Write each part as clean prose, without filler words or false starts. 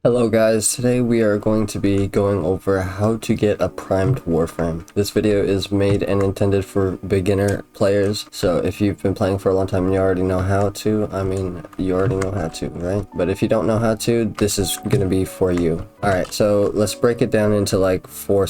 Hello guys, today we are going to be going over how to get a primed Warframe. This video is made and intended for beginner players, so if you've been playing for a long time and you already know how to, you already know how to, right? But if you don't know how to, this is going to be for you. Alright, so let's break it down into like four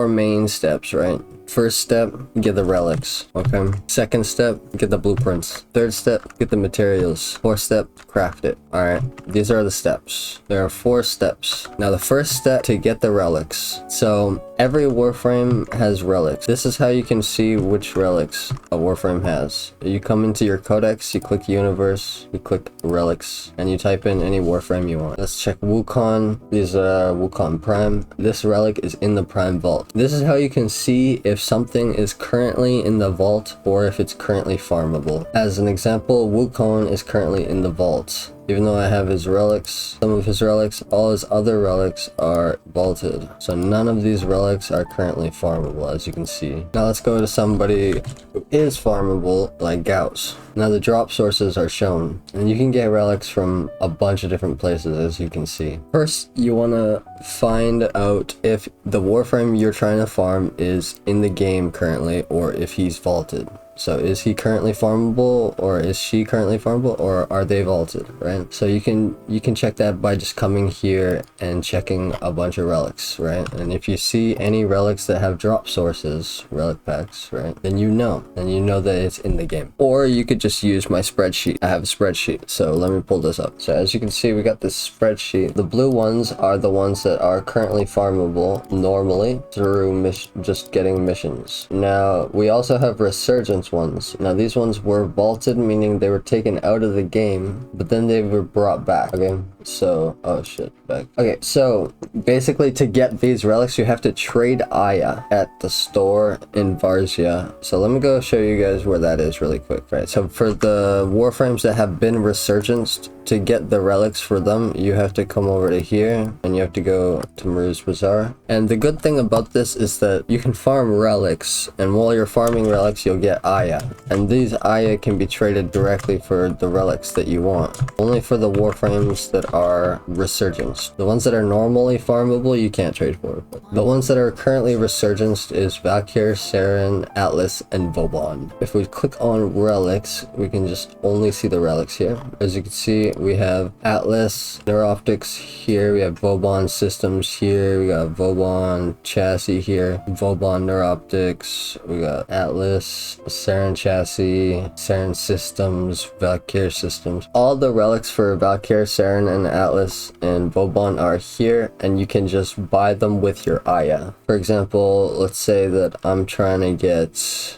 main steps, right? First step, get the relics, okay? Second step, get the blueprints. Third step, get the materials. Fourth step, craft it. Alright, these are the steps. There are four steps. Now the first step to get the relics. So every Warframe has relics. This is how you can see which relics a Warframe has. You come into your codex, you click universe, you click relics, and you type in any Warframe you want. Let's check Wukong. These are Wukong Prime. This relic is in the Prime Vault. This is how you can see if something is currently in the vault or if it's currently farmable. As an example, Wukong is currently in the vault. Even though I have his relics, some of his relics, all his other relics are vaulted. So none of these relics are currently farmable, as you can see. Now let's go to somebody who is farmable, like Gauss. Now the drop sources are shown, and you can get relics from a bunch of different places, as you can see. First, you want to find out if the Warframe you're trying to farm is in the game currently, or if he's vaulted. So is he currently farmable, or is she currently farmable, or are they vaulted, right? So you can check that by just coming here and checking a bunch of relics, right? And if you see any relics that have drop sources, relic packs, right, then you know that it's in the game. Or you could just use my spreadsheet. I have a spreadsheet, so let me pull this up. So as you can see, we got this spreadsheet. The blue ones are the ones that are currently farmable normally through just getting missions. Now we also have resurgence ones. Now these ones were vaulted, meaning they were taken out of the game, but then they were brought back. Okay, so oh shit, back. Okay, so basically to get these relics you have to trade Aya at the store in Varzia. So let me go show you guys where that is really quick. Right, so for the Warframes that have been resurgenced, to get the relics for them, you have to come over to here and you have to go to Maru's Bazaar. And the good thing about this is that you can farm relics, and while you're farming relics you'll get Aya, and these Aya can be traded directly for the relics that you want. Only for the Warframes that are resurgenced. The ones that are normally farmable you can't trade for. The ones that are currently resurgenced is Valkyr, Saren, Atlas, and Vauban. If we click on relics, we can just only see the relics here. As you can see, we have Atlas Neuroptics here, we have Vauban Systems here, we got Vauban Chassis here, Vauban Neuroptics, we got Atlas, Saren Chassis, Saren Systems, Valkyr Systems. All the relics for Valkyr, Saren, and Atlas and Vauban are here, and you can just buy them with your Aya. For example, let's say that I'm trying to get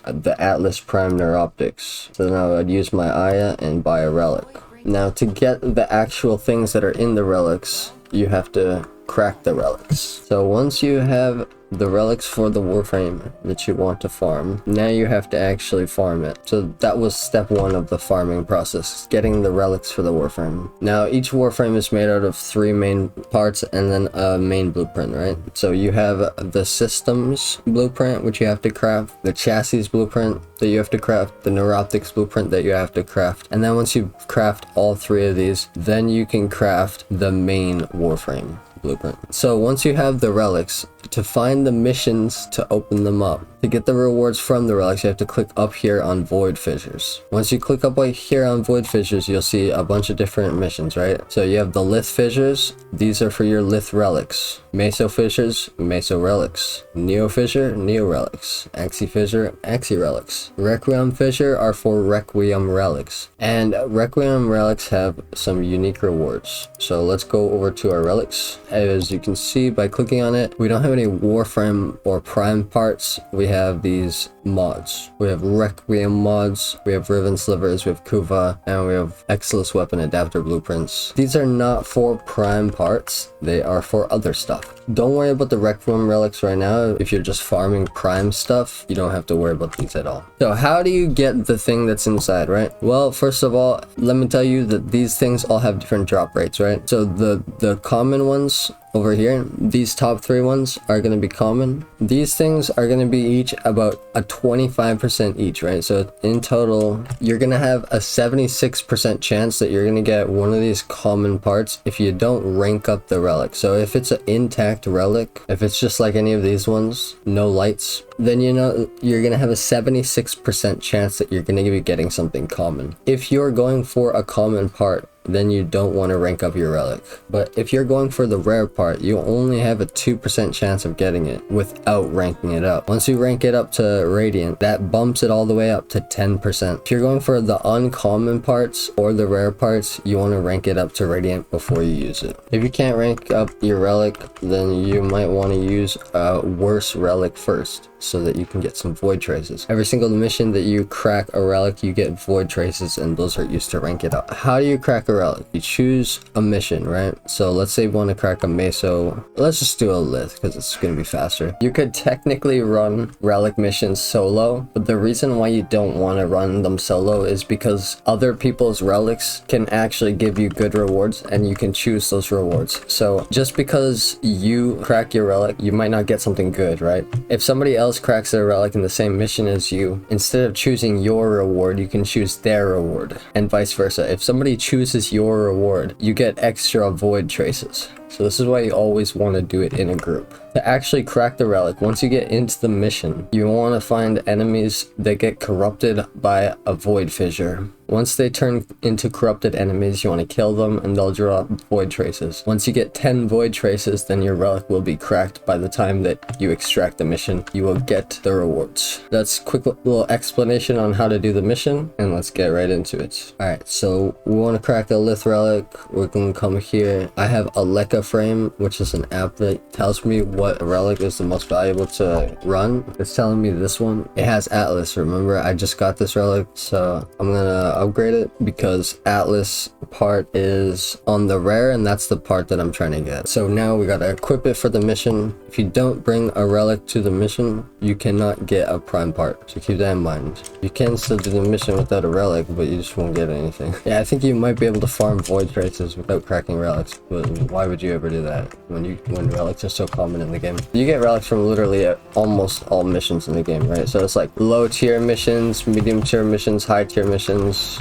the Atlas Prime Neuroptics. So then I would use my Aya and buy a relic. Now to get the actual things that are in the relics, you have to crack the relics. So once you have the relics for the Warframe that you want to farm, now you have to actually farm it. So that was step one of the farming process, getting the relics for the Warframe. Now each Warframe is made out of 3 main parts and then a main blueprint, right? So you have the systems blueprint, which you have to craft, the chassis blueprint that you have to craft, the neuroptics blueprint that you have to craft, and then once you craft all 3 of these, then you can craft the main Warframe blueprint. So once you have the relics, to find the missions to open them up, to get the rewards from the relics, you have to click up here on Void Fissures. Once you click up right here on Void Fissures, you'll see a bunch of different missions, right? So you have the Lith Fissures. These are for your Lith relics. Meso Fissures, Meso relics. Neo Fissure, Neo relics. Axi Fissure, Axi relics. Requiem Fissure are for Requiem relics. And Requiem relics have some unique rewards. So let's go over to our relics. As you can see by clicking on it, we don't have any Warframe or Prime parts. We have these mods. We have Requiem mods, we have Riven Slivers, we have Kuva, and we have Exilus Weapon Adapter Blueprints. These are not for Prime parts, they are for other stuff. Don't worry about the Requiem relics right now. If you're just farming Prime stuff, you don't have to worry about these at all. So how do you get the thing that's inside, right? Well, first of all, let me tell you that these things all have different drop rates, right? So the common ones over here, these top 3 ones are going to be common. These things are going to be each about a 25% each, right? So in total, you're going to have a 76% chance that you're going to get one of these common parts if you don't rank up the relic. So if it's an intact relic, if it's just like any of these ones, no lights, then you know you're going to have a 76% chance that you're going to be getting something common. If you're going for a common part, then you don't want to rank up your relic. But if you're going for the rare part, you only have a 2% chance of getting it without ranking it up. Once you rank it up to Radiant, that bumps it all the way up to 10%. If you're going for the uncommon parts or the rare parts, you want to rank it up to Radiant before you use it. If you can't rank up your relic, then you might want to use a worse relic first, so that you can get some void traces. Every single mission that you crack a relic, you get void traces, and those are used to rank it up. How do you crack a relic? You choose a mission, right? So let's say you want to crack a meso. Let's just do a lith because it's going to be faster. You could technically run relic missions solo, but the reason why you don't want to run them solo is because other people's relics can actually give you good rewards, and you can choose those rewards. So just because you crack your relic, you might not get something good, right? If somebody else cracks their relic in the same mission as you, instead of choosing your reward, you can choose their reward, and vice versa. If somebody chooses your reward, you get extra void traces. So this is why you always want to do it in a group. To actually crack the relic, once you get into the mission, you want to find enemies that get corrupted by a void fissure. Once they turn into corrupted enemies, you want to kill them and they'll drop void traces. Once you get 10 void traces, then your relic will be cracked. By the time that you extract the mission, you will get the rewards. That's a quick little explanation on how to do the mission, and let's get right into it. Alright, so we want to crack a lith relic. We're going to come here. I have a Warframe, which is an app that tells me what relic is the most valuable to run. It's telling me this one. It has Atlas. Remember, I just got this relic, so I'm gonna upgrade it because Atlas part is on the rare, and that's the part that I'm trying to get. So now we gotta equip it for the mission. If you don't bring a relic to the mission, you cannot get a prime part, so keep that in mind. You can still do the mission without a relic, but you just won't get anything. Yeah, I think you might be able to farm void traces without cracking relics, but why would you ever do that when relics are so common in the game? You get relics from literally almost all missions in the game, right? So it's like low tier missions, medium tier missions, high tier missions,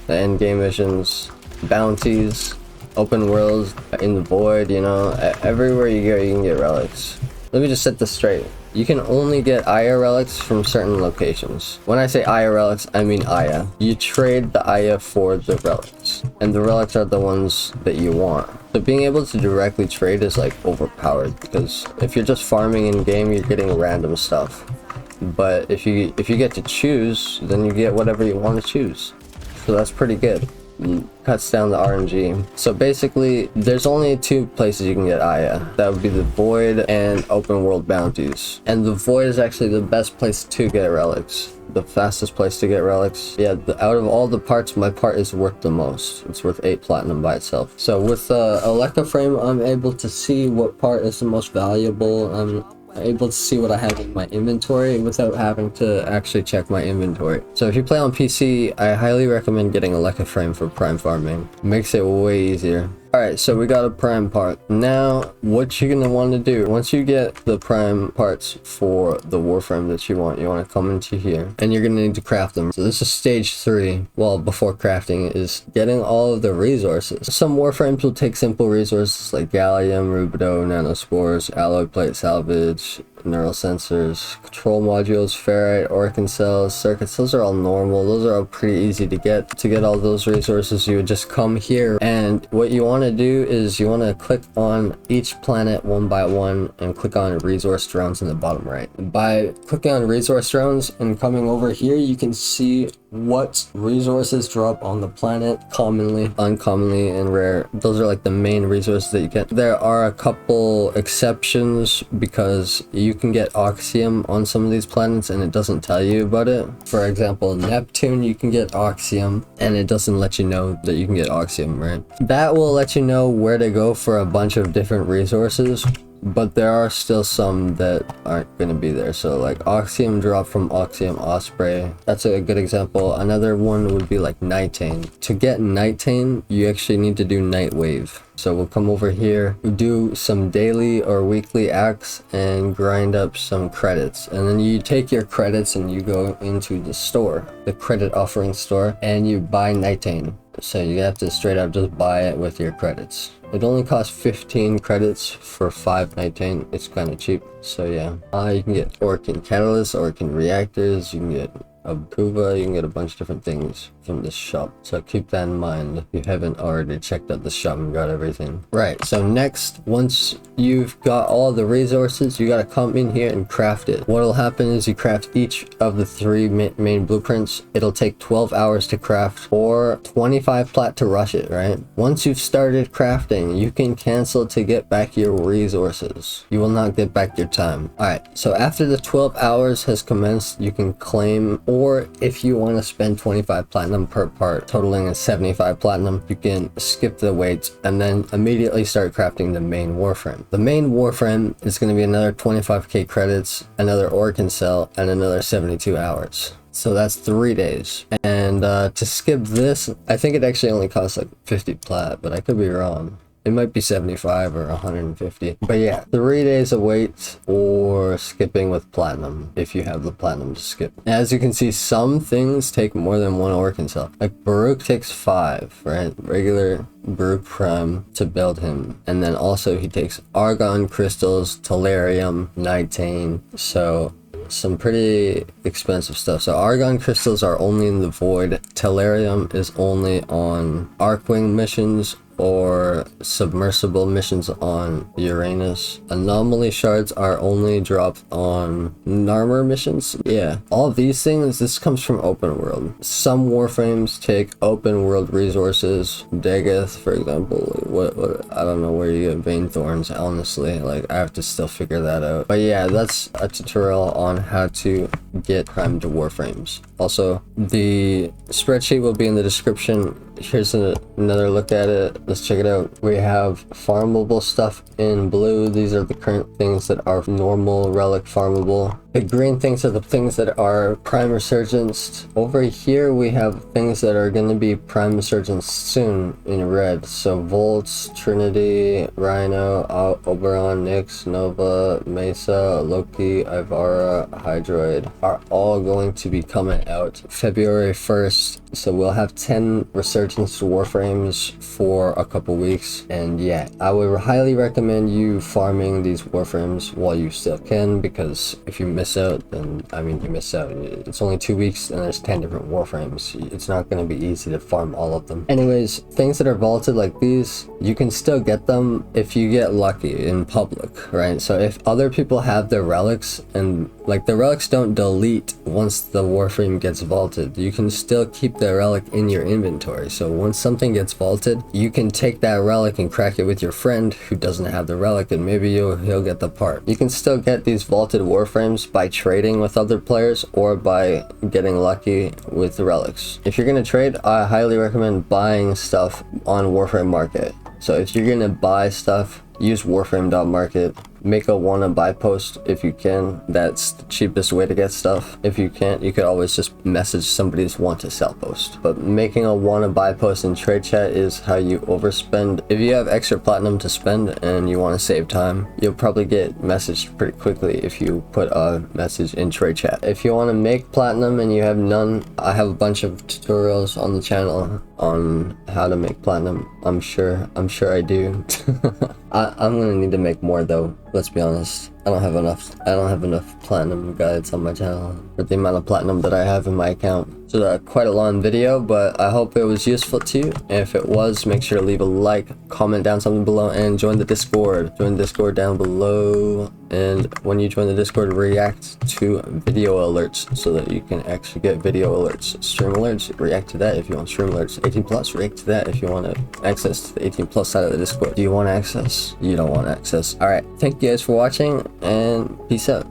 the end game missions, bounties, open worlds, in the void, you know, everywhere you go you can get relics. Let me just set this straight. You can only get Aya relics from certain locations. When I say Aya relics, I mean Aya. You trade the Aya for the relics, and the relics are the ones that you want. So being able to directly trade is like overpowered, because if you're just farming in game, you're getting random stuff. But if you get to choose, then you get whatever you want to choose. So that's pretty good. Cuts down the RNG. So basically, there's only 2 places you can get Aya. That would be the Void and Open World bounties. And the Void is actually the best place to get relics. The fastest place to get relics. Yeah, out of all the parts, my part is worth the most. It's worth 8 platinum by itself. So with a frame, I'm able to see what part is the most valuable. I'm able to see what I have in my inventory without having to actually check my inventory. So if you play on PC, I highly recommend getting a Leica frame for prime farming. It makes it way easier. Alright, so we got a prime part. Now, what you're gonna want to do, once you get the prime parts for the Warframe that you want to come into here, and you're gonna need to craft them. So this is stage 3, well, before crafting, is getting all of the resources. Some Warframes will take simple resources like gallium, rubido, nanospores, alloy plate salvage, neural sensors, control modules, ferrite, orkin cells, circuits. Those are all normal. Those are all pretty easy to get. To get all those resources, you would just come here, and what you want to do is you want to click on each planet one by one and click on resource drones in the bottom right. By clicking on resource drones and coming over here, you can see what resources drop on the planet commonly, uncommonly, and rare. Those are like the main resources that you get. There are a couple exceptions because you can get oxium on some of these planets and it doesn't tell you about it. For example, Neptune, you can get oxium and it doesn't let you know that you can get oxium, right? That will let you know where to go for a bunch of different resources. but there are still some that aren't going to be there. So like Oxium drop from Oxium Osprey, that's a good example. Another one would be like Nightane. To get Nightane, you actually need to do Night Wave. So we'll come over here, do some daily or weekly acts and grind up some credits. And then you take your credits and you go into the store, the credit offering store, and you buy Nightane. So you have to straight up just buy it with your credits. It only costs 15 credits for 5 Nightane. It's kind of cheap. So yeah, you can get Orkin Catalyst, Orkin Reactors, you can get a Kuva, you can get a bunch of different things from this shop. So keep that in mind if you haven't already checked out the shop and got everything. Right, so next, once you've got all the resources, you gotta come in here and craft it. What'll happen is you craft each of the 3 main blueprints. It'll take 12 hours to craft or 25 plat to rush it, right? Once you've started crafting, you can cancel to get back your resources. You will not get back your time. Alright, so after the 12 hours has commenced, you can claim, or if you want to spend 25 platinum per part, totaling in 75 platinum, you can skip the wait and then immediately start crafting the main Warframe. The main Warframe is going to be another 25k credits, another Orkin cell, and another 72 hours. So that's 3 days. And to skip this, I think it actually only costs like 50 plat, but I could be wrong. It might be 75 or 150. But yeah, 3 days of wait or skipping with platinum if you have the platinum to skip. As you can see, some things take more than 1 Orkin cell. Like Baruch takes 5, right? Regular Baruch Prime to build him. And then also he takes Argon Crystals, Tellurium, Nightane. So some pretty expensive stuff. So Argon Crystals are only in the Void. Tellurium is only on Arcwing missions or submersible missions on Uranus. Anomaly shards are only dropped on Narmer missions. Yeah, all of these things, this comes from open world. Some Warframes take open world resources. Dagoth, for example, what I don't know where you get vein thorns, honestly. Like, I have to still figure that out. But yeah, that's a tutorial on how to get primed Warframes. Also, the spreadsheet will be in the description. Here's another look at it. Let's check it out. We have farmable stuff in blue. These are the current things that are normal relic farmable. The green things are the things that are prime resurgence. Over here we have things that are going to be prime resurgence soon in red. So Volts, Trinity, Rhino, Oberon, Nyx, Nova, Mesa, Loki, Ivara, Hydroid are all going to be coming out February 1st. So we'll have 10 resurgence Warframes for a couple weeks. And yeah, I would highly recommend you farming these Warframes while you still can, because if you miss out, then I mean you miss out. It's only 2 weeks and there's 10 different Warframes. It's not going to be easy to farm all of them. Anyways, things that are vaulted like these, you can still get them if you get lucky in public, right? So if other people have their relics, and like the relics don't delete once the Warframe gets vaulted, you can still keep the relic in your inventory. So once something gets vaulted, you can take that relic and crack it with your friend who doesn't have the relic, and maybe he'll get the part. You can still get these vaulted Warframes by trading with other players or by getting lucky with the relics. If you're going to trade, I highly recommend buying stuff on Warframe Market. So if you're going to buy stuff, use Warframe.market. Make a wanna buy post if you can. That's the cheapest way to get stuff. If you can't, you could always just message somebody's want to sell post. But making a wanna buy post in trade chat is how you overspend. If you have extra platinum to spend and you want to save time, you'll probably get messaged pretty quickly if you put a message in trade chat. If you want to make platinum and you have none, I have a bunch of tutorials on the channel on how to make platinum. I'm sure I do. I'm gonna need to make more though, let's be honest. I don't have enough platinum guides on my channel for the amount of platinum that I have in my account. So that's quite a long video, but I hope it was useful to you. And if it was, make sure to leave a like, comment down something below, and join the Discord. Join the Discord down below. And when you join the Discord, react to video alerts so that you can actually get video alerts. Stream alerts, react to that if you want stream alerts. 18 plus, react to that if you want to access to the 18 plus side of the Discord. Do you want access? You don't want access. Alright, thank you guys for watching, and peace out.